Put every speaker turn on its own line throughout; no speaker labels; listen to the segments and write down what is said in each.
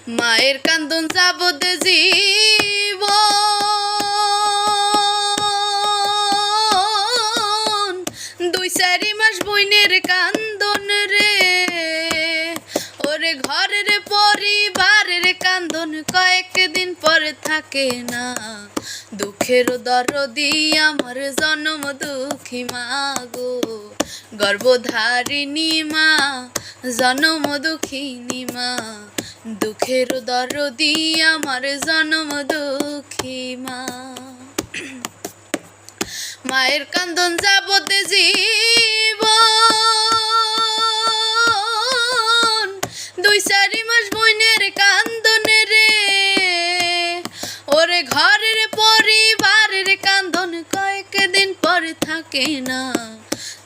মায়ের কান্দন যাবত জীবন, 2-4 মাস বইনের কান্দন রে। ওরে ঘরের পরিবারের কান্দন কয়েকদিন পরে থাকে না। দুঃখের দরদি আমার জনম দুঃখী মা গো, গর্ভধারিণী মা, জনম দুঃখিনী মা। দুঃখের দরদি আমার জনম দুঃখী মা। মায়ের কান্দন যাবত জীবন, 2-4 মাস বইনের কান্দন রে। ওরে ঘরের পরিবারের কান্দন কয়েকদিন পরে থাকে না।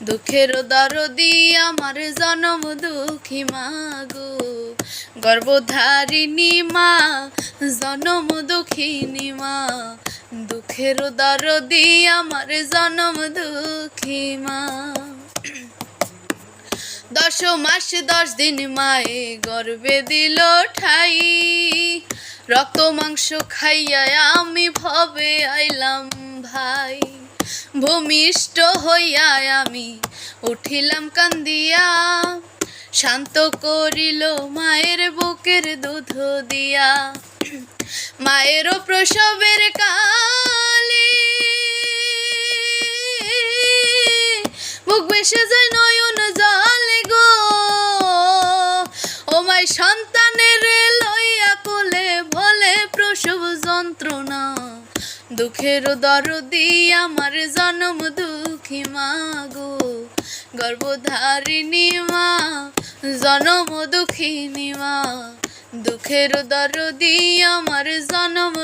দুঃখের দরদি আমার জনম দুঃখী মা গো, গর্ভধারিণী মা, জনম দুঃখিনী মা। দুঃখের দরদি আমার জনম দুঃখী মা। 10 মাস 10 দিন মায়ে গর্ভে দিল ঠাই, রক্ত মাংস খাইয়া আমি ভবে আইলাম ভাই। ভূমিষ্ঠ হইয়া আমি উঠিলাম কান্দিয়া, শান্ত করিল মায়ের বুকের দুধ দিয়া। মায়েরও প্রসবের কালে বুক ভেসে যায় নয়ন জলে গো। ও মাই সন্তানের লইয়া কোলে বলে প্রসব যন্ত্রণা। দুঃখের দরদি আমার জনম দুঃখী মা গো, গর্ভধারিণী মা, জনম দুঃখিনী মা। দুঃখের দরদি আমার জনম